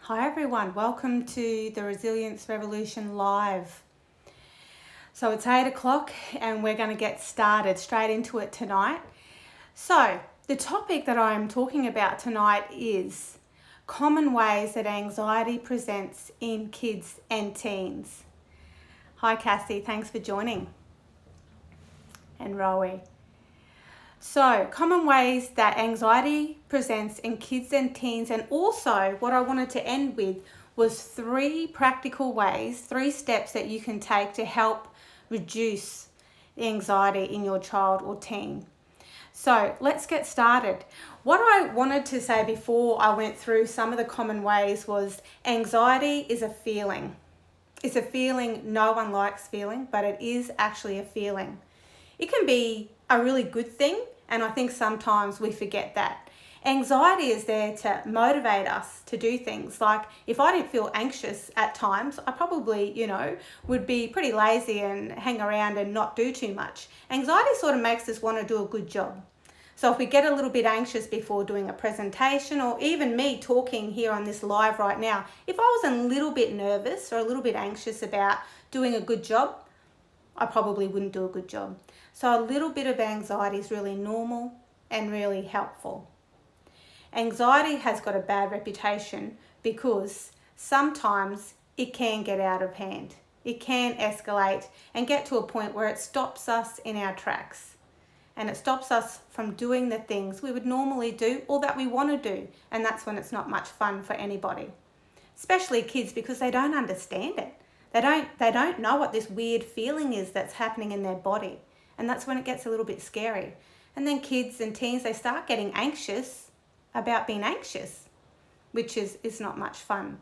Hi everyone, welcome to the Resilience Revolution Live. So it's 8 o'clock and we're going to get started straight into it tonight. So the topic that I'm talking about tonight is common ways that anxiety presents in kids and teens. Hi Cassie, thanks for joining. And Rowie. So, common ways that anxiety presents in kids and teens, and also what I wanted to end with was 3 practical ways, 3 steps that you can take to help reduce the anxiety in your child or teen. So, let's get started. What I wanted to say before I went through some of the common ways was anxiety is a feeling. It's a feeling no one likes feeling, but it is actually a feeling. It can be a really good thing, and I think sometimes we forget that. Anxiety is there to motivate us to do things. Like if I didn't feel anxious at times, I probably, would be pretty lazy and hang around and not do too much. Anxiety sort of makes us want to do a good job. So if we get a little bit anxious before doing a presentation, or even me talking here on this live right now, if I was a little bit nervous or a little bit anxious about doing a good job, I probably wouldn't do a good job. So a little bit of anxiety is really normal and really helpful. Anxiety has got a bad reputation because sometimes it can get out of hand. It can escalate and get to a point where it stops us in our tracks. And it stops us from doing the things we would normally do or that we want to do. And that's when it's not much fun for anybody, especially kids, because they don't understand it. They don't know what this weird feeling is that's happening in their body. And that's when it gets a little bit scary. And then kids and teens, they start getting anxious about being anxious, which is not much fun.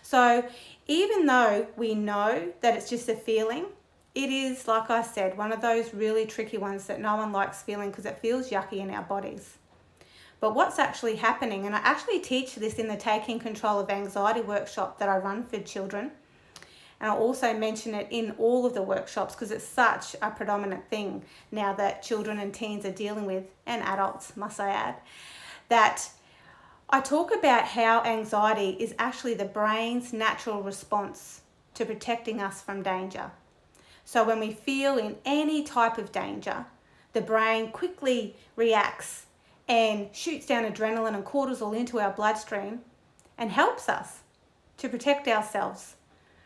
So even though we know that it's just a feeling, it is, like I said, one of those really tricky ones that no one likes feeling because it feels yucky in our bodies. But what's actually happening, and I actually teach this in the Taking Control of Anxiety workshop that I run for children, and I'll also mention it in all of the workshops because it's such a predominant thing now that children and teens are dealing with, and adults, must I add, that I talk about how anxiety is actually the brain's natural response to protecting us from danger. So when we feel in any type of danger, the brain quickly reacts and shoots down adrenaline and cortisol into our bloodstream and helps us to protect ourselves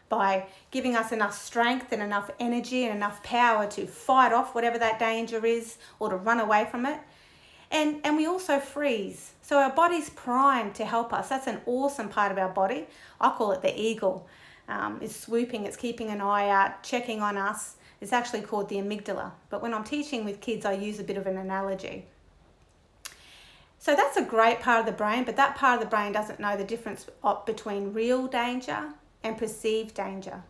by giving us enough strength and enough energy and enough power to fight off whatever that danger is or to run away from it. And we also freeze. So our body's primed to help us. That's an awesome part of our body. I call it the eagle. It's swooping, it's keeping an eye out, checking on us. It's actually called the amygdala. But when I'm teaching with kids, I use a bit of an analogy. So that's a great part of the brain, but that part of the brain doesn't know the difference between real danger and perceived danger.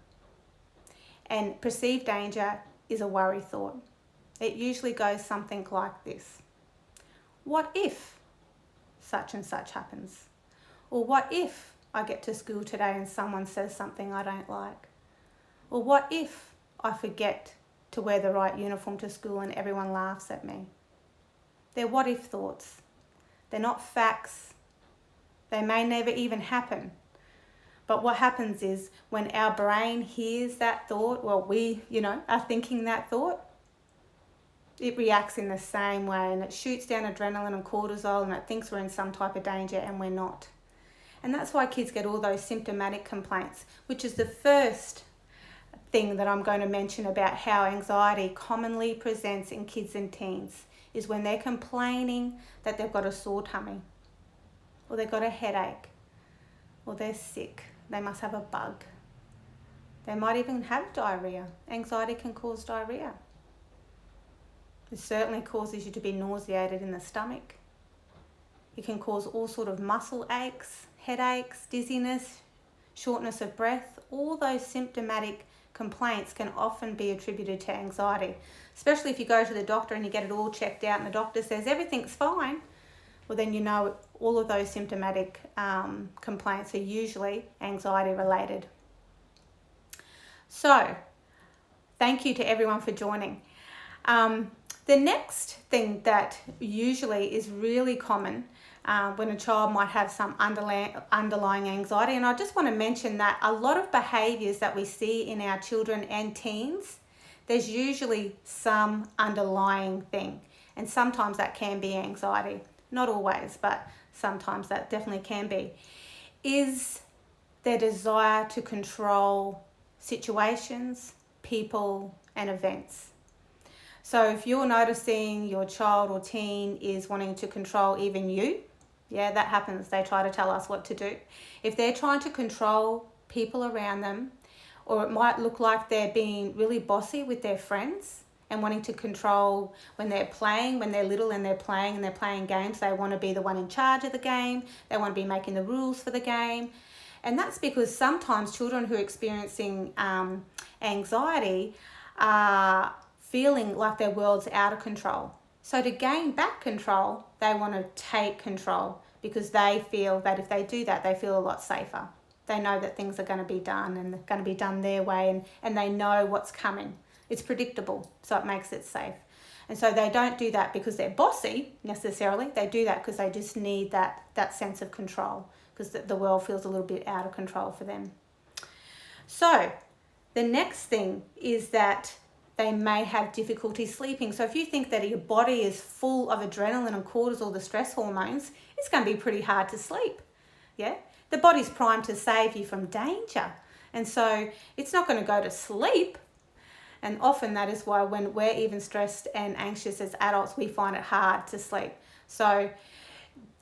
And perceived danger is a worry thought. It usually goes something like this. What if such and such happens? Or what if I get to school today and someone says something I don't like? Or what if I forget to wear the right uniform to school and everyone laughs at me? They're what if thoughts. They're not facts. They may never even happen. But what happens is when our brain hears that thought, we are thinking that thought, it reacts in the same way and it shoots down adrenaline and cortisol and it thinks we're in some type of danger and we're not. And that's why kids get all those symptomatic complaints, which is the first thing that I'm going to mention about how anxiety commonly presents in kids and teens, is when they're complaining that they've got a sore tummy, or they've got a headache, or they're sick. They must have a bug. They might even have diarrhea. Anxiety can cause diarrhea. It certainly causes you to be nauseated in the stomach. It can cause all sort of muscle aches, headaches, dizziness, shortness of breath. All those symptomatic complaints can often be attributed to anxiety, especially if you go to the doctor and you get it all checked out and the doctor says everything's fine. Well, then you know all of those symptomatic complaints are usually anxiety related. So, thank you to everyone for joining. The next thing that usually is really common when a child might have some underlying anxiety. And I just want to mention that a lot of behaviours that we see in our children and teens, there's usually some underlying thing. And sometimes that can be anxiety. Not always, but sometimes that definitely can be. Is their desire to control situations, people, and events. So if you're noticing your child or teen is wanting to control even you, yeah, that happens. They try to tell us what to do. If they're trying to control people around them, or it might look like they're being really bossy with their friends and wanting to control when they're playing, when they're little and they're playing games, they want to be the one in charge of the game. They want to be making the rules for the game. And that's because sometimes children who are experiencing anxiety are feeling like their world's out of control. So to gain back control, they want to take control because they feel that if they do that, they feel a lot safer. They know that things are going to be done and they're going to be done their way, and they know what's coming. It's predictable, so it makes it safe. And so they don't do that because they're bossy necessarily. They do that because they just need that sense of control, because the world feels a little bit out of control for them. So the next thing is that they may have difficulty sleeping. So if you think that your body is full of adrenaline and cortisol, the stress hormones, it's going to be pretty hard to sleep. Yeah, the body's primed to save you from danger. And so it's not going to go to sleep. And often that is why when we're even stressed and anxious as adults, we find it hard to sleep. So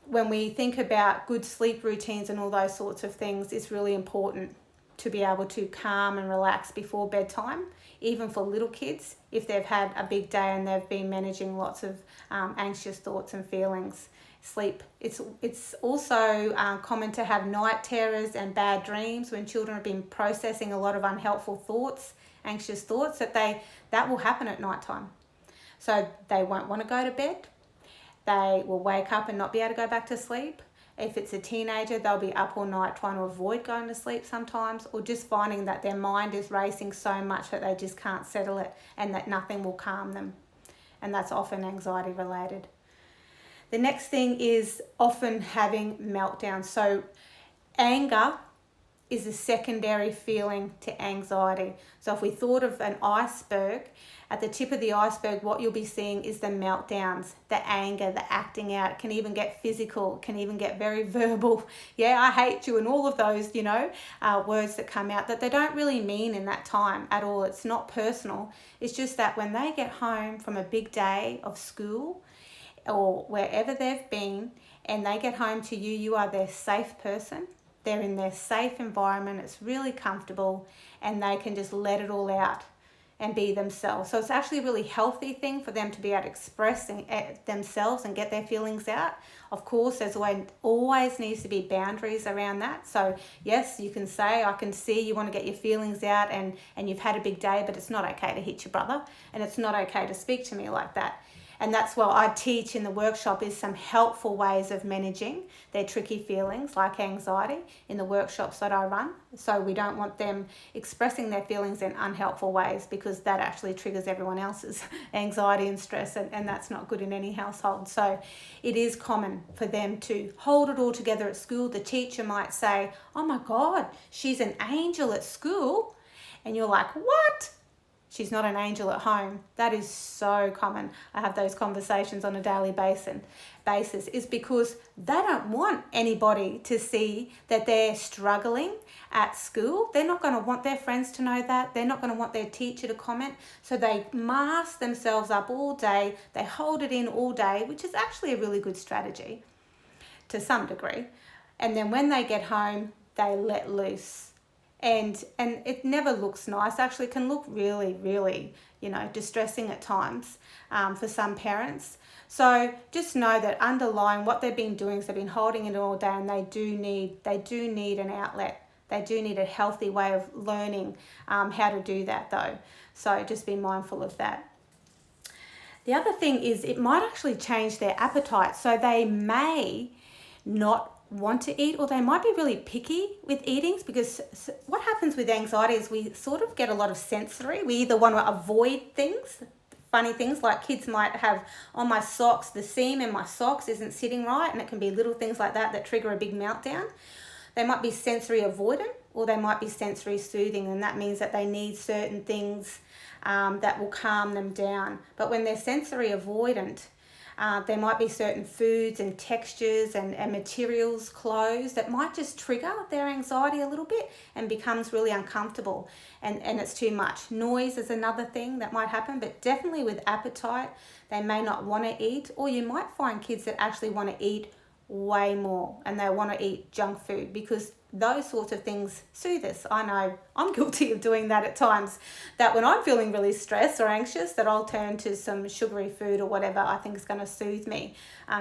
when we think about good sleep routines and all those sorts of things, it's really important to be able to calm and relax before bedtime, even for little kids, if they've had a big day and they've been managing lots of anxious thoughts and feelings. Sleep. It's also common to have night terrors and bad dreams when children have been processing a lot of unhelpful thoughts, anxious thoughts, that will happen at night time. So they won't want to go to bed. They will wake up and not be able to go back to sleep. If it's a teenager, they'll be up all night trying to avoid going to sleep sometimes, or just finding that their mind is racing so much that they just can't settle it and that nothing will calm them. And that's often anxiety related. The next thing is often having meltdowns. So anger is a secondary feeling to anxiety. So if we thought of an iceberg, at the tip of the iceberg, what you'll be seeing is the meltdowns, the anger, the acting out. It can even get physical, can even get very verbal. Yeah, I hate you, and all of those, words that come out that they don't really mean in that time at all. It's not personal. It's just that when they get home from a big day of school or wherever they've been, and they get home to you, you are their safe person. They're in their safe environment. It's really comfortable, and they can just let it all out and be themselves. So it's actually a really healthy thing for them to be able to express themselves and get their feelings out. Of course, there's always needs to be boundaries around that. So yes, you can say, I can see you want to get your feelings out and you've had a big day, but it's not okay to hit your brother, and it's not okay to speak to me like that. And that's what I teach in the workshop, is some helpful ways of managing their tricky feelings like anxiety in the workshops that I run. So we don't want them expressing their feelings in unhelpful ways, because that actually triggers everyone else's anxiety and stress, and that's not good in any household. So it is common for them to hold it all together at school. The teacher might say, oh my God, she's an angel at school. And you're like, what? She's not an angel at home. That is so common. I have those conversations on a daily basis, is because they don't want anybody to see that they're struggling at school. They're not going to want their friends to know that. They're not going to want their teacher to comment. So they mask themselves up all day. They hold it in all day, which is actually a really good strategy to some degree. And then when they get home, they let loose. And it never looks nice. Actually, it can look really, really, distressing at times for some parents. So just know that underlying what they've been doing is they've been holding it all day, and they do need an outlet. They do need a healthy way of learning how to do that, though. So just be mindful of that. The other thing is it might actually change their appetite. So they may not want to eat, or they might be really picky with eatings, because what happens with anxiety is we sort of get a lot of sensory. We either want to avoid things, funny things like kids might have on my socks, the seam in my socks isn't sitting right, and it can be little things like that that trigger a big meltdown. They might be sensory avoidant or they might be sensory soothing, and that means that they need certain things that will calm them down. But when they're sensory avoidant, there might be certain foods and textures and materials, clothes that might just trigger their anxiety a little bit and becomes really uncomfortable, and it's too much. Noise is another thing that might happen, but definitely with appetite, they may not want to eat, or you might find kids that actually want to eat way more and they want to eat junk food because those sorts of things soothe us. I know I'm guilty of doing that at times, that when I'm feeling really stressed or anxious, that I'll turn to some sugary food or whatever I think is going to soothe me.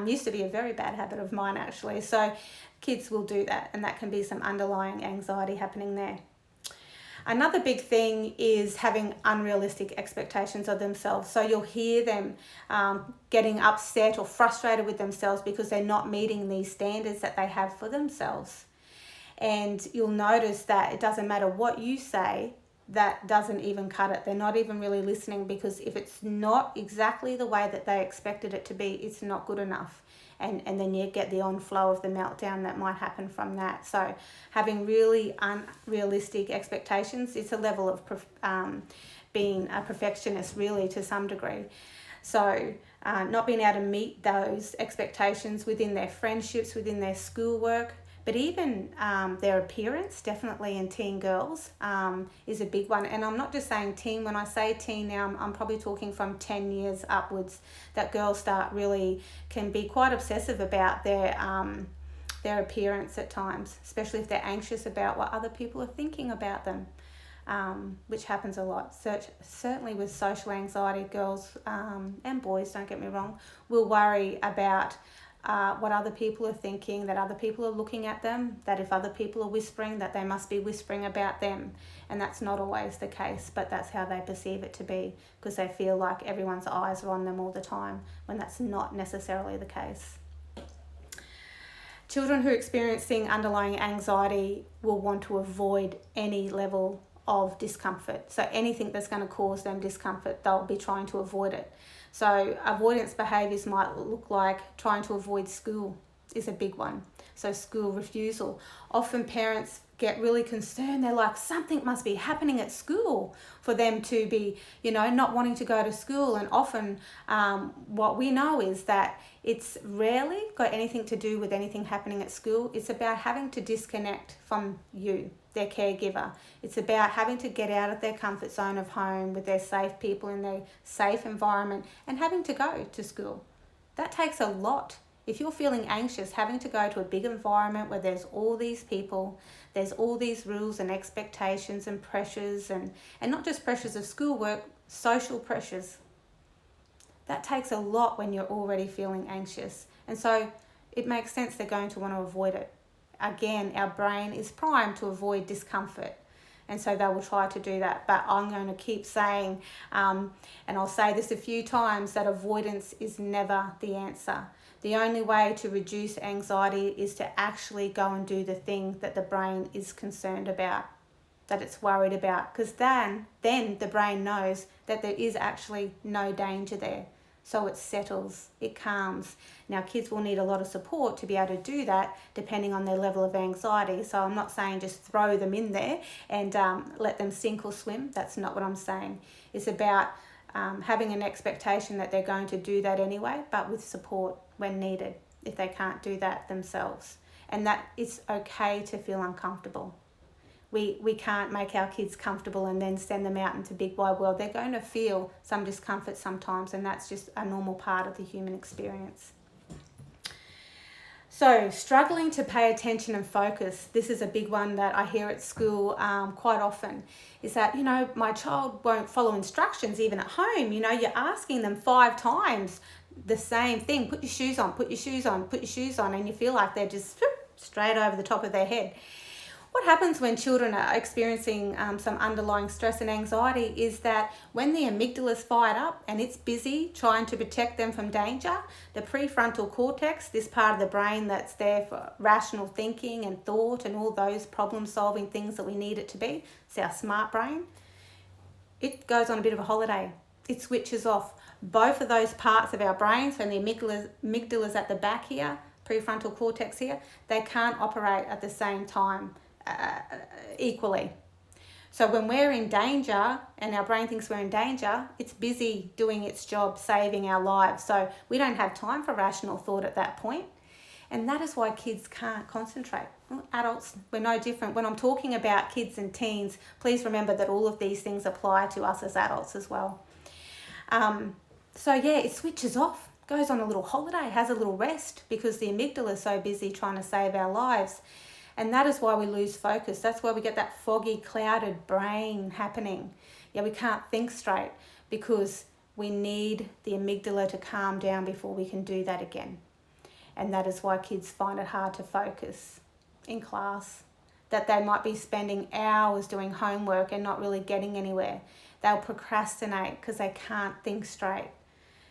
Used to be a very bad habit of mine actually. So kids will do that, and that can be some underlying anxiety happening there. Another big thing is having unrealistic expectations of themselves. So you'll hear them getting upset or frustrated with themselves because they're not meeting these standards that they have for themselves. And you'll notice that it doesn't matter what you say, that doesn't even cut it. They're not even really listening, because if it's not exactly the way that they expected it to be, it's not good enough. And then you get the on-flow of the meltdown that might happen from that. So having really unrealistic expectations, it's a level of being a perfectionist really to some degree. So not being able to meet those expectations within their friendships, within their schoolwork, but even their appearance, definitely in teen girls, is a big one. And I'm not just saying teen. When I say teen now, I'm probably talking from 10 years upwards, that girls can be quite obsessive about their appearance at times, especially if they're anxious about what other people are thinking about them, which happens a lot. Certainly with social anxiety, girls and boys, don't get me wrong, will worry about what other people are thinking, that other people are looking at them, that if other people are whispering, that they must be whispering about them. And that's not always the case, but that's how they perceive it to be, because they feel like everyone's eyes are on them all the time, when that's not necessarily the case. Children who are experiencing underlying anxiety will want to avoid any level of discomfort. So anything that's going to cause them discomfort, they'll be trying to avoid it. So avoidance behaviours might look like trying to avoid school is a big one. So school refusal. Often parents get really concerned. They're like, something must be happening at school for them to be, not wanting to go to school. And often what we know is that it's rarely got anything to do with anything happening at school. It's about having to disconnect from you, their caregiver. It's about having to get out of their comfort zone of home with their safe people in their safe environment and having to go to school. That takes a lot. If you're feeling anxious, having to go to a big environment where there's all these people, there's all these rules and expectations and pressures, and not just pressures of schoolwork, social pressures. That takes a lot when you're already feeling anxious. And so it makes sense they're going to want to avoid it. Again, our brain is primed to avoid discomfort. And so they will try to do that. But I'm going to keep saying, and I'll say this a few times, that avoidance is never the answer. The only way to reduce anxiety is to actually go and do the thing that the brain is concerned about, that it's worried about. Because then the brain knows that there is actually no danger there. So it settles, it calms. Now, kids will need a lot of support to be able to do that, depending on their level of anxiety. So I'm not saying just throw them in there and let them sink or swim. That's not what I'm saying. It's about having an expectation that they're going to do that anyway, but with support when needed, if they can't do that themselves. And that it's okay to feel uncomfortable. We can't make our kids comfortable and then send them out into big wide world. They're going to feel some discomfort sometimes, and that's just a normal part of the human experience. So struggling to pay attention and focus, this is a big one that I hear at school quite often, is that, my child won't follow instructions even at home. You're asking them 5 times the same thing. Put your shoes on, put your shoes on, put your shoes on, and you feel like they're just straight over the top of their head. What happens when children are experiencing some underlying stress and anxiety is that when the amygdala is fired up and it's busy trying to protect them from danger, the prefrontal cortex, this part of the brain that's there for rational thinking and thought and all those problem-solving things that we need it to be, it's our smart brain, it goes on a bit of a holiday. It switches off. both of those parts of our brain, so the amygdala's at the back here, prefrontal cortex here, they can't operate at the same time equally. So when we're in danger and our brain thinks we're in danger, it's busy doing its job, saving our lives. So we don't have time for rational thought at that point. And that is why kids can't concentrate. Adults, we're no different. When I'm talking about kids and teens, please remember that all of these things apply to us as adults as well. So yeah, it switches off, goes on a little holiday, has a little rest because the amygdala is so busy trying to save our lives. And that is why we lose focus. That's why we get that foggy, clouded brain happening. Yeah, we can't think straight because we need the amygdala to calm down before we can do that again. And that is why kids find it hard to focus in class, that they might be spending hours doing homework and not really getting anywhere. They'll procrastinate because they can't think straight.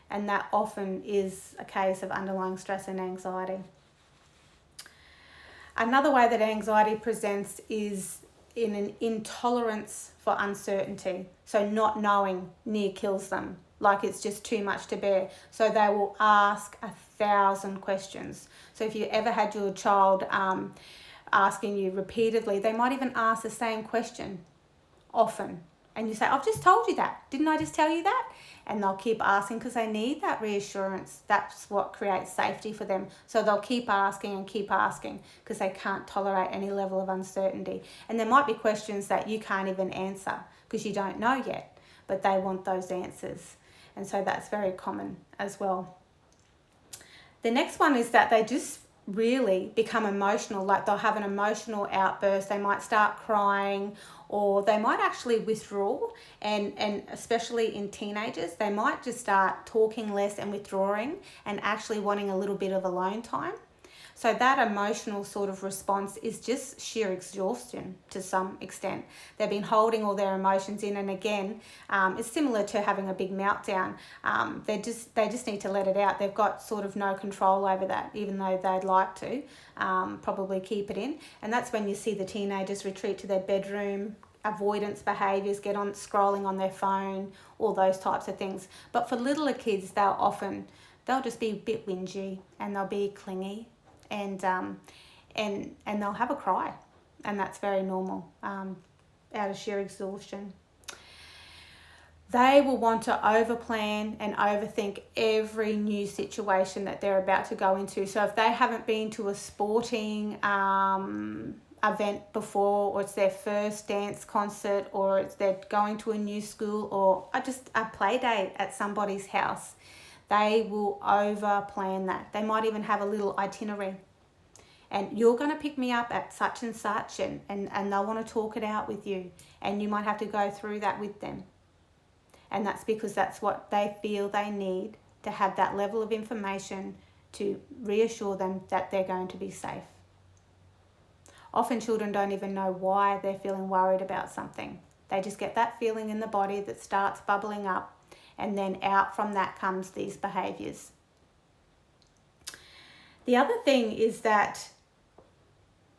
And that often is a case of underlying stress and anxiety. Another way that anxiety presents is in an intolerance for uncertainty. So not knowing near kills them, like it's just too much to bear. So they will ask 1,000 questions. So if you ever had your child asking you repeatedly, they might even ask the same question often. And you say, I've just told you that. Didn't I just tell you that? And they'll keep asking because they need that reassurance. That's what creates safety for them. So they'll keep asking because they can't tolerate any level of uncertainty. And there might be questions that you can't even answer because you don't know yet, but they want those answers. And so that's very common as well. The next one is that they just really become emotional, like they'll have an emotional outburst. They might start crying, or they might actually withdraw, and especially in teenagers, they might just start talking less and withdrawing and actually wanting a little bit of alone time. So that emotional sort of response is just sheer exhaustion to some extent. They've been holding all their emotions in, and again, it's similar to having a big meltdown. They just need to let it out. They've got sort of no control over that, even though they'd like to probably keep it in. And that's when you see the teenagers retreat to their bedroom, avoidance behaviours, get on scrolling on their phone, all those types of things. But for littler kids, they'll just be a bit whingy and they'll be clingy. And they'll have a cry, and that's very normal out of sheer exhaustion. They will want to overplan and overthink every new situation that they're about to go into. So if they haven't been to a sporting event before, or it's their first dance concert, or it's they're going to a new school, or just a play date at somebody's house, they will over-plan that. They might even have a little itinerary. And you're going to pick me up at such and such, and they'll want to talk it out with you. And you might have to go through that with them. And that's because that's what they feel they need to have that level of information to reassure them that they're going to be safe. Often children don't even know why they're feeling worried about something. They just get that feeling in the body that starts bubbling up, and then out from that comes these behaviours. The other thing is that,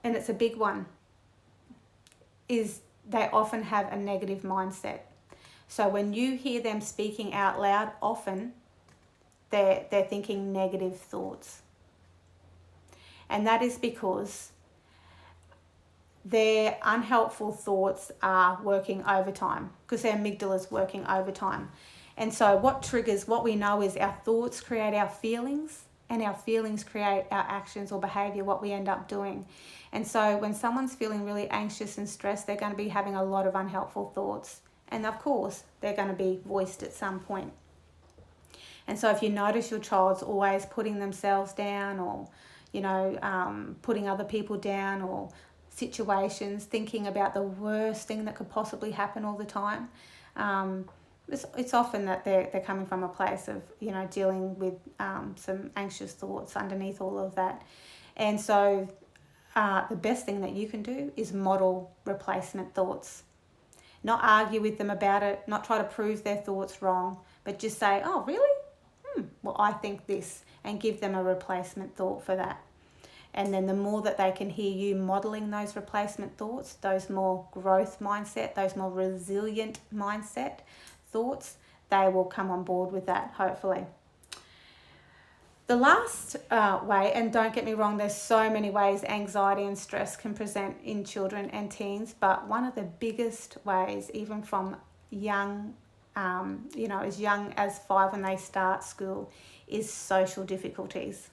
and it's a big one, is they often have a negative mindset. So when you hear them speaking out loud, often they're thinking negative thoughts. And that is because their unhelpful thoughts are working overtime, because their amygdala is working overtime. And so what we know is our thoughts create our feelings, and our feelings create our actions or behaviour, what we end up doing. And so when someone's feeling really anxious and stressed, they're going to be having a lot of unhelpful thoughts. And of course, they're going to be voiced at some point. And so if you notice your child's always putting themselves down, or, putting other people down, or situations, thinking about the worst thing that could possibly happen all the time, it's often that they're coming from a place of, dealing with some anxious thoughts underneath all of that. And so the best thing that you can do is model replacement thoughts. Not argue with them about it, not try to prove their thoughts wrong, but just say, oh, really? Well, I think this, and give them a replacement thought for that. And then the more that they can hear you modelling those replacement thoughts, those more growth mindset, those more resilient mindset thoughts, they will come on board with that, hopefully. The last way, and don't get me wrong, there's so many ways anxiety and stress can present in children and teens, but one of the biggest ways, even from young, as young as 5 when they start school, is social difficulties.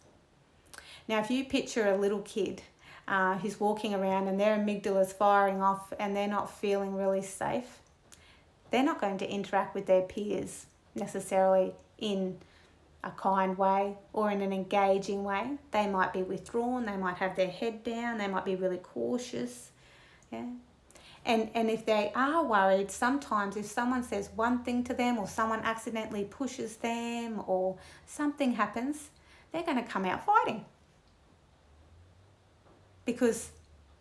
Now, if you picture a little kid who's walking around and their amygdala's firing off and they're not feeling really safe, they're not going to interact with their peers necessarily in a kind way or in an engaging way. They might be withdrawn, they might have their head down, they might be really cautious. Yeah. And if they are worried, sometimes if someone says one thing to them or someone accidentally pushes them or something happens, they're going to come out fighting. Because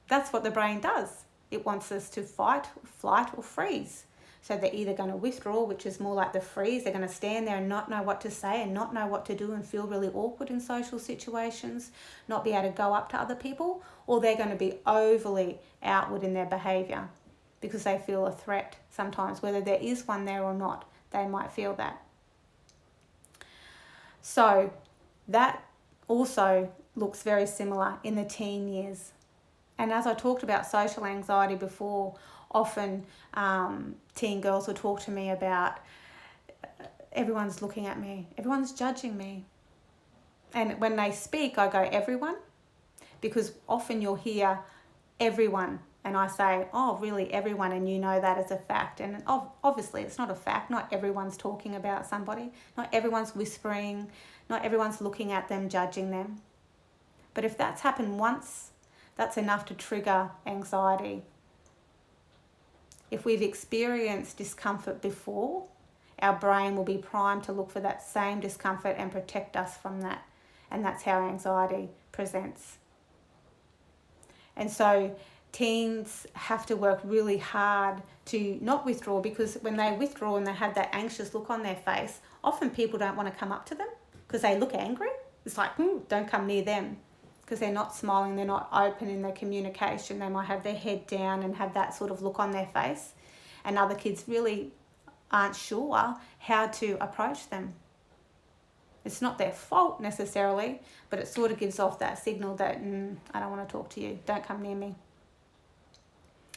that's what the brain does. It wants us to fight, flight or freeze. So they're either going to withdraw, which is more like the freeze. They're going to stand there and not know what to say and not know what to do and feel really awkward in social situations, not be able to go up to other people, or they're going to be overly outward in their behaviour because they feel a threat sometimes, whether there is one there or not, they might feel that. So that also looks very similar in the teen years. And as I talked about social anxiety before, often teen girls will talk to me about everyone's looking at me, everyone's judging me. And when they speak, I go, everyone, because often you'll hear everyone. And I say, oh, really, everyone, and you know that as a fact. And obviously, it's not a fact. Not everyone's talking about somebody. Not everyone's whispering. Not everyone's looking at them, judging them. But if that's happened once, that's enough to trigger anxiety. If we've experienced discomfort before, our brain will be primed to look for that same discomfort and protect us from that. And that's how anxiety presents. And so teens have to work really hard to not withdraw, because when they withdraw and they have that anxious look on their face, often people don't want to come up to them because they look angry. It's like, don't come near them, because they're not smiling, they're not open in their communication. They might have their head down and have that sort of look on their face. And other kids really aren't sure how to approach them. It's not their fault necessarily, but it sort of gives off that signal that, I don't want to talk to you, don't come near me.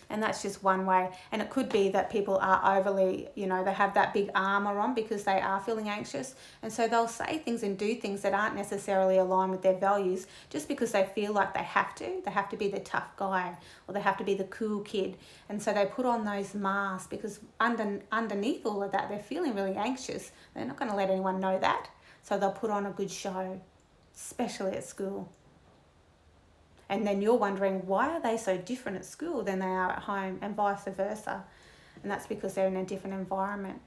And that's just one way. And it could be that people are overly, they have that big armor on because they are feeling anxious. And so they'll say things and do things that aren't necessarily aligned with their values just because they feel like they have to. They have to be the tough guy, or they have to be the cool kid. And so they put on those masks because underneath all of that, they're feeling really anxious. They're not going to let anyone know that. So they'll put on a good show, especially at school. And then you're wondering, why are they so different at school than they are at home, and vice versa? And that's because they're in a different environment,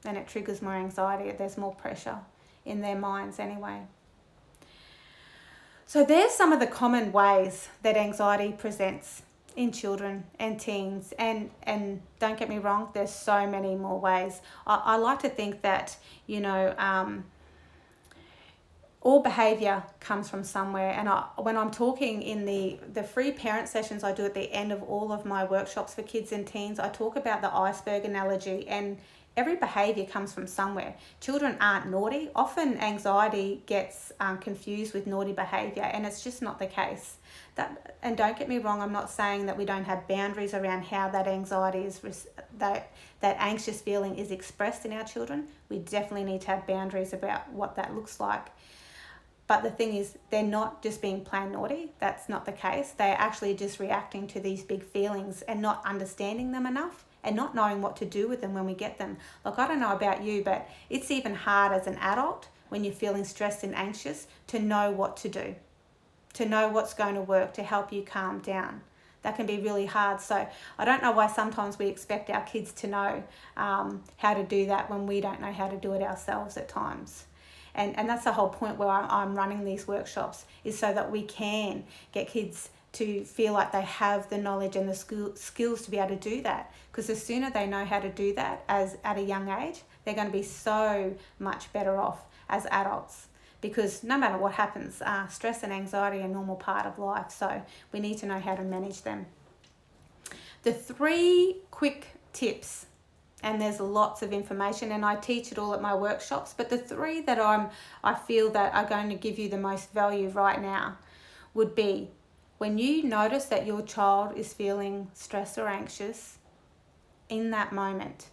and it triggers more anxiety. There's more pressure in their minds anyway. So there's some of the common ways that anxiety presents in children and teens. And don't get me wrong, there's so many more ways. I like to think that, all behaviour comes from somewhere. And when I'm talking in the free parent sessions I do at the end of all of my workshops for kids and teens, I talk about the iceberg analogy, and every behaviour comes from somewhere. Children aren't naughty. Often anxiety gets confused with naughty behaviour, and it's just not the case. And don't get me wrong, I'm not saying that we don't have boundaries around how that anxiety is, that anxious feeling is expressed in our children. We definitely need to have boundaries about what that looks like. But the thing is, they're not just being plain naughty. That's not the case. They're actually just reacting to these big feelings and not understanding them enough and not knowing what to do with them when we get them. Look, I don't know about you, but it's even hard as an adult when you're feeling stressed and anxious to know what to do, to know what's going to work to help you calm down. That can be really hard. So I don't know why sometimes we expect our kids to know how to do that when we don't know how to do it ourselves at times. And that's the whole point where I'm running these workshops, is so that we can get kids to feel like they have the knowledge and the skills to be able to do that. Because the sooner they know how to do that as at a young age, they're going to be so much better off as adults. Because no matter what happens, stress and anxiety are a normal part of life. So we need to know how to manage them. The 3 quick tips and there's lots of information, and I teach it all at my workshops. But the three that I feel that are going to give you the most value right now would be when you notice that your child is feeling stressed or anxious in that moment.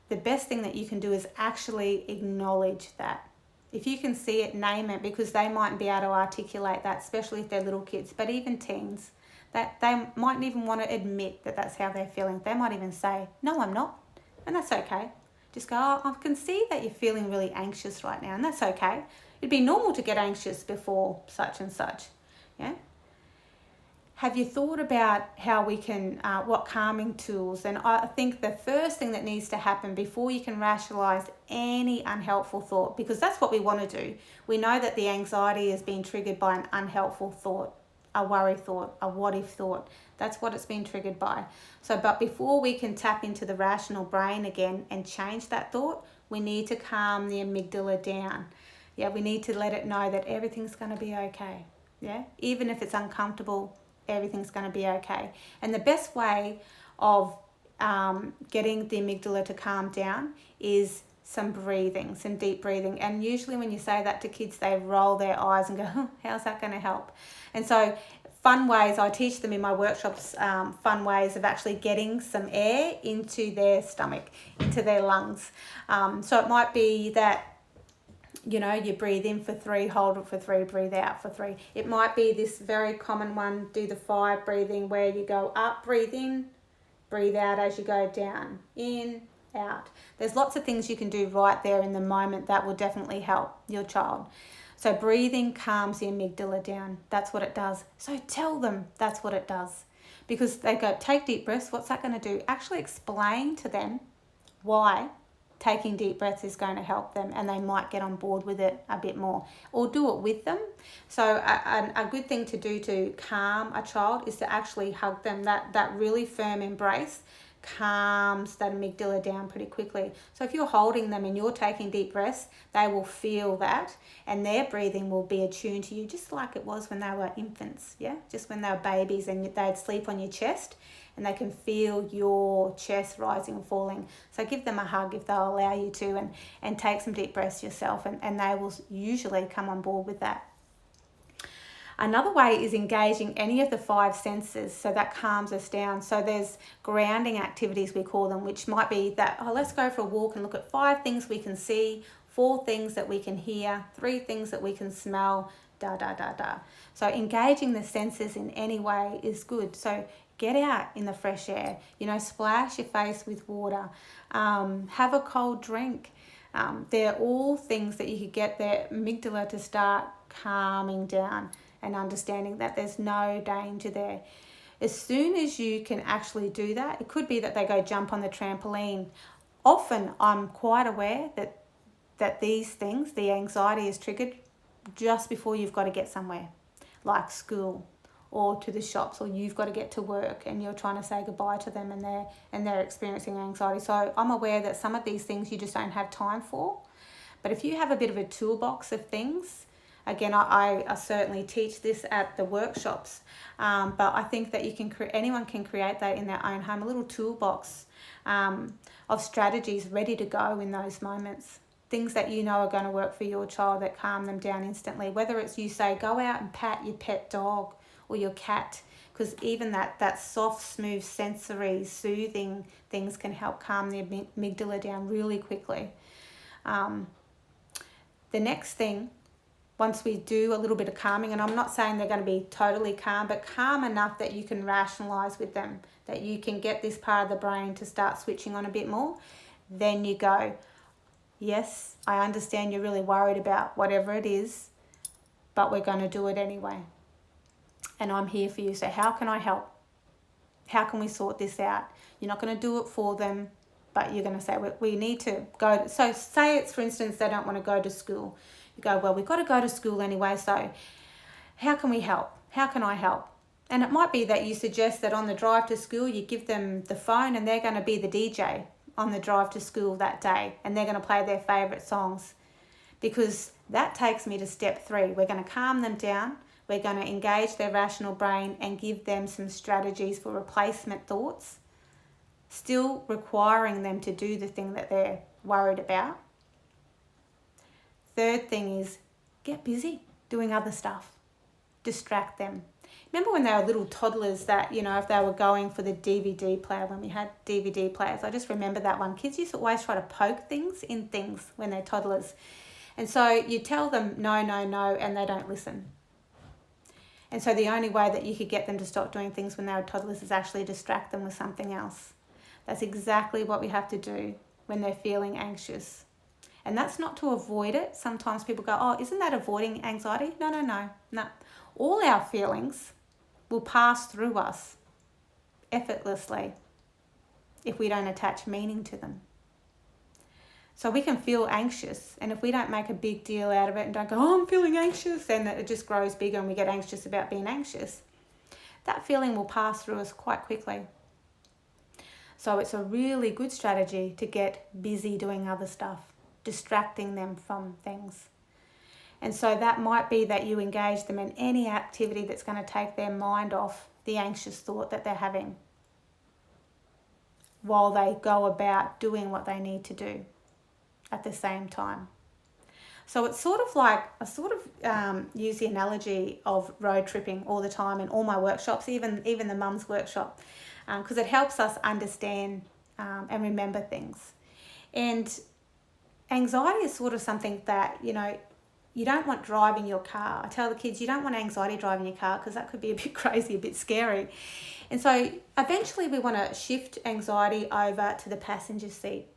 The best thing that you can do is actually acknowledge that. If you can see it, name it, because they mightn't be able to articulate that, especially if they're little kids, but even teens, that they mightn't even want to admit that that's how they're feeling. They might even say, no, I'm not. And that's okay. Just go, oh, I can see that you're feeling really anxious right now, and that's okay. It'd be normal to get anxious before such and such. Yeah. Have you thought about how we can, what calming tools? And I think the first thing that needs to happen before you can rationalize any unhelpful thought, because that's what we want to do. We know that the anxiety is being triggered by an unhelpful thought, a worry thought, a what if thought. That's what it's been triggered by. So, but before we can tap into the rational brain again and change that thought, we need to calm the amygdala down. Yeah, we need to let it know that everything's going to be okay. Yeah, even if it's uncomfortable, everything's going to be okay. And the best way of getting the amygdala to calm down is some breathing, some deep breathing. And usually when you say that to kids, they roll their eyes and go, oh, how's that going to help? And so fun ways, I teach them in my workshops, fun ways of actually getting some air into their stomach, into their lungs. So it might be that, you know, you breathe in for 3, hold it for 3, breathe out for 3. It might be this very common one, do the 5 breathing, where you go up, breathe in, breathe out as you go down, in, out. There's lots of things you can do right there in the moment that will definitely help your child. So breathing calms the amygdala down. That's what it does. So tell them that's what it does. Because they go, take deep breaths. What's that going to do? Actually explain to them why taking deep breaths is going to help them, and they might get on board with it a bit more, or do it with them. So a good thing to do to calm a child is to actually hug them. That really firm embrace calms that amygdala down pretty quickly. So if you're holding them and you're taking deep breaths, they will feel that, and their breathing will be attuned to you, just like it was when they were infants. Yeah, just when they were babies and they'd sleep on your chest, and they can feel your chest rising and falling. So give them a hug if they'll allow you to, and take some deep breaths yourself, and they will usually come on board with that. Another way is engaging any of the 5 senses, so that calms us down. So there's grounding activities, we call them, which might be that, oh, let's go for a walk and look at 5 things we can see, 4 things that we can hear, 3 things that we can smell, da, da, da, da. So engaging the senses in any way is good. So get out in the fresh air, you know, splash your face with water, have a cold drink. They're all things that you could get their amygdala to start calming down and understanding that there's no danger there. As soon as you can actually do that, it could be that they go jump on the trampoline. Often I'm quite aware that these things, the anxiety is triggered just before you've got to get somewhere, like school or to the shops, or you've got to get to work and you're trying to say goodbye to them, and they're experiencing anxiety. So I'm aware that some of these things you just don't have time for. But if you have a bit of a toolbox of things, again, I certainly teach this at the workshops, but I think that anyone can create that in their own home, a little toolbox of strategies ready to go in those moments. Things that you know are going to work for your child that calm them down instantly. Whether it's you say, go out and pat your pet dog or your cat, because even that soft, smooth, sensory, soothing things can help calm the amygdala down really quickly. The next thing, once we do a little bit of calming, and I'm not saying they're going to be totally calm, but calm enough that you can rationalize with them, that you can get this part of the brain to start switching on a bit more, then you go, yes, I understand you're really worried about whatever it is, but we're going to do it anyway. And I'm here for you. So how can I help? How can we sort this out? You're not going to do it for them, but you're going to say, we need to go. So say it's, for instance, they don't want to go to school. You go, well, we've got to go to school anyway, so how can we help? How can I help? And it might be that you suggest that on the drive to school, you give them the phone and they're going to be the DJ on the drive to school that day, and they're going to play their favourite songs, because that takes me to step 3. We're going to calm them down. We're going to engage their rational brain and give them some strategies for replacement thoughts still requiring them to do the thing that they're worried about. Third thing is get busy doing other stuff. Distract them. Remember when they were little toddlers that, if they were going for the DVD player, when we had DVD players, I just remember that one. Kids used to always try to poke things in things when they're toddlers. And so you tell them no, no, no, and they don't listen. And so the only way that you could get them to stop doing things when they were toddlers is actually distract them with something else. That's exactly what we have to do when they're feeling anxious. And that's not to avoid it. Sometimes people go, oh, isn't that avoiding anxiety? No, no, no, no. All our feelings will pass through us effortlessly if we don't attach meaning to them. So we can feel anxious, and if we don't make a big deal out of it and don't go, oh, I'm feeling anxious, then it just grows bigger and we get anxious about being anxious. That feeling will pass through us quite quickly. So it's a really good strategy to get busy doing other stuff, distracting them from things. And so that might be that you engage them in any activity that's going to take their mind off the anxious thought that they're having while they go about doing what they need to do at the same time. So it's sort of like, I use the analogy of road tripping all the time in all my workshops, even the mum's workshop, because it helps us understand and remember things. And anxiety is sort of something that, you don't want driving your car. I tell the kids, you don't want anxiety driving your car because that could be a bit crazy, a bit scary. And so eventually we want to shift anxiety over to the passenger seat,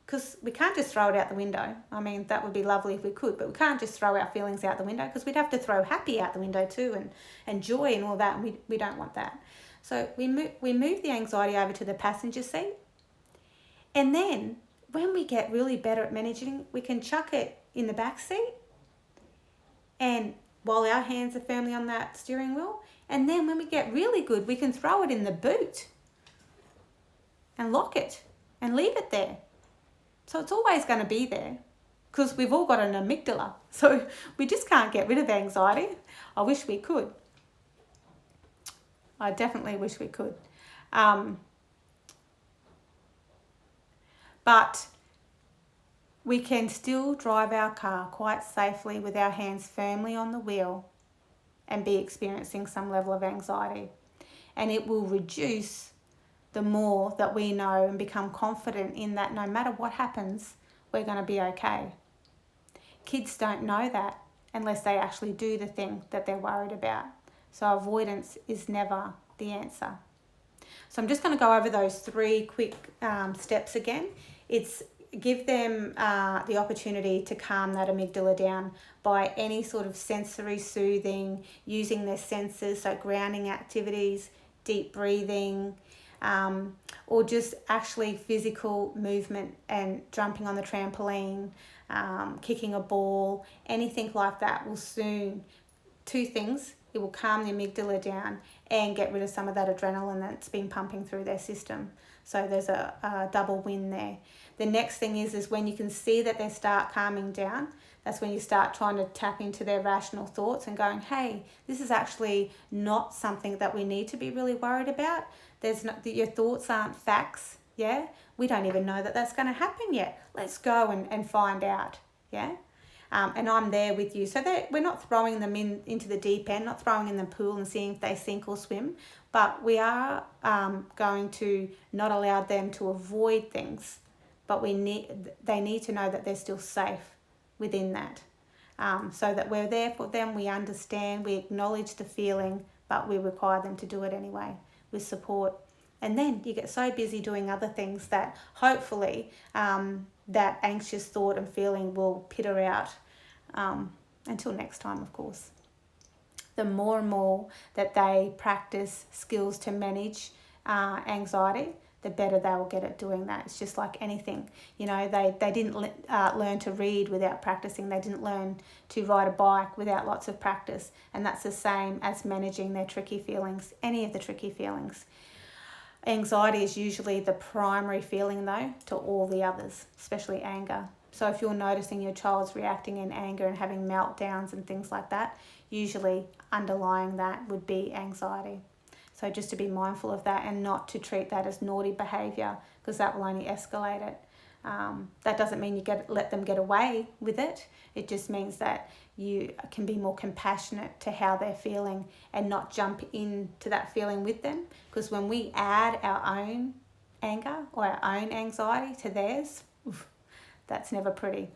because we can't just throw it out the window. I mean, that would be lovely if we could, but we can't just throw our feelings out the window, because we'd have to throw happy out the window too, and joy and all that, and we don't want that. So we move the anxiety over to the passenger seat. And then when we get really better at managing, we can chuck it in the back seat, and while our hands are firmly on that steering wheel, and then when we get really good, we can throw it in the boot and lock it and leave it there. So it's always going to be there, because we've all got an amygdala, so we just can't get rid of anxiety. I wish we could. I definitely wish we could. But we can still drive our car quite safely with our hands firmly on the wheel and be experiencing some level of anxiety. And it will reduce the more that we know and become confident in that no matter what happens, we're going to be okay. Kids don't know that unless they actually do the thing that they're worried about. So avoidance is never the answer. So I'm just going to go over those 3 quick steps again. It's give them the opportunity to calm that amygdala down by any sort of sensory soothing, using their senses, so grounding activities, deep breathing, or just actually physical movement and jumping on the trampoline, kicking a ball, anything like that will soon, 2 things, it will calm the amygdala down and get rid of some of that adrenaline that's been pumping through their system. So there's a double win there. The next thing is when you can see that they start calming down, that's when you start trying to tap into their rational thoughts and going, hey, this is actually not something that we need to be really worried about. Your thoughts aren't facts, yeah? We don't even know that that's going to happen yet. Let's go and find out, yeah? And I'm there with you. So we're not throwing them into the deep end, not throwing in the pool and seeing if they sink or swim, but we are going to not allow them to avoid things, but they need to know that they're still safe within that. So that we're there for them, we understand, we acknowledge the feeling, but we require them to do it anyway with support. And then you get so busy doing other things that hopefully that anxious thought and feeling will peter out. Until next time, of course. The more and more that they practice skills to manage anxiety, the better they will get at doing that. It's just like anything. They didn't learn to read without practicing. They didn't learn to ride a bike without lots of practice. And that's the same as managing their tricky feelings, any of the tricky feelings. Anxiety is usually the primary feeling, though, to all the others, especially anger. So if you're noticing your child's reacting in anger and having meltdowns and things like that, usually underlying that would be anxiety. So So just to be mindful of that and not to treat that as naughty behaviour, because that will only escalate it. That doesn't mean you let them get away with it. It just means that you can be more compassionate to how they're feeling and not jump into that feeling with them. Because when we add our own anger or our own anxiety to theirs, oof, that's never pretty.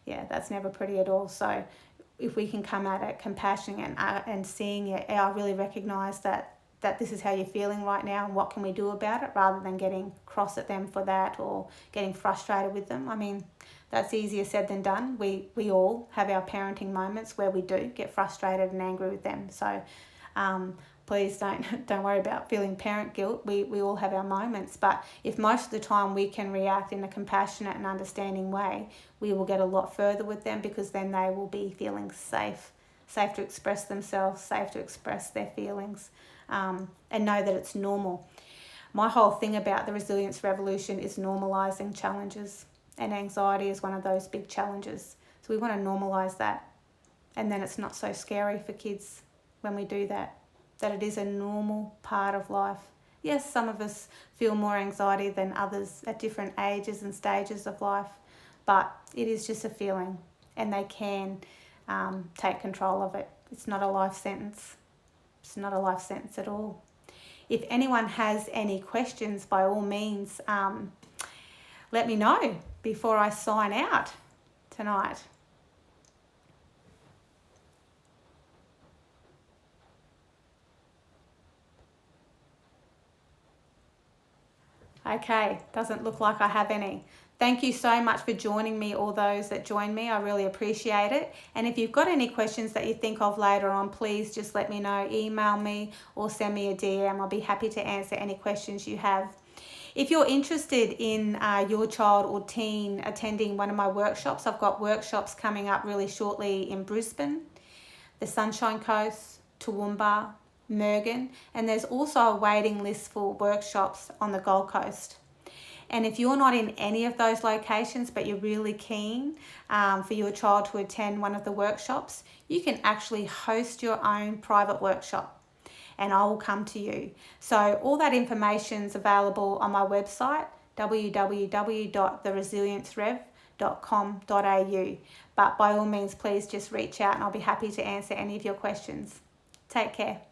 Yeah, that's never pretty at all. So if we can come at it compassionate and seeing it, I really recognise that this is how you're feeling right now and what can we do about it, rather than getting cross at them for that or getting frustrated with them. I mean, that's easier said than done. We all have our parenting moments where we do get frustrated and angry with them. So please don't worry about feeling parent guilt. We all have our moments, but if most of the time we can react in a compassionate and understanding way, we will get a lot further with them, because then they will be feeling safe to express themselves, safe to express their feelings, and know that it's normal. My whole thing about the resilience revolution is normalising challenges, and anxiety is one of those big challenges. So we want to normalise that, and then it's not so scary for kids when we do that it is a normal part of life. Yes, some of us feel more anxiety than others at different ages and stages of life, but it is just a feeling, and they can take control of it. It's not a life sentence. It's not a life sentence at all. If anyone has any questions, by all means, let me know before I sign out tonight. Okay, doesn't look like I have any. Thank you so much for joining me, all those that joined me. I really appreciate it. And if you've got any questions that you think of later on, please just let me know. Email me or send me a DM. I'll be happy to answer any questions you have. If you're interested in your child or teen attending one of my workshops, I've got workshops coming up really shortly in Brisbane, the Sunshine Coast, Toowoomba, Mergen, and there's also a waiting list for workshops on the Gold Coast. And if you're not in any of those locations but you're really keen for your child to attend one of the workshops, you can actually host your own private workshop and I will come to you. So all that information is available on my website, www.theresiliencerev.com.au. But by all means, please just reach out and I'll be happy to answer any of your questions. Take care.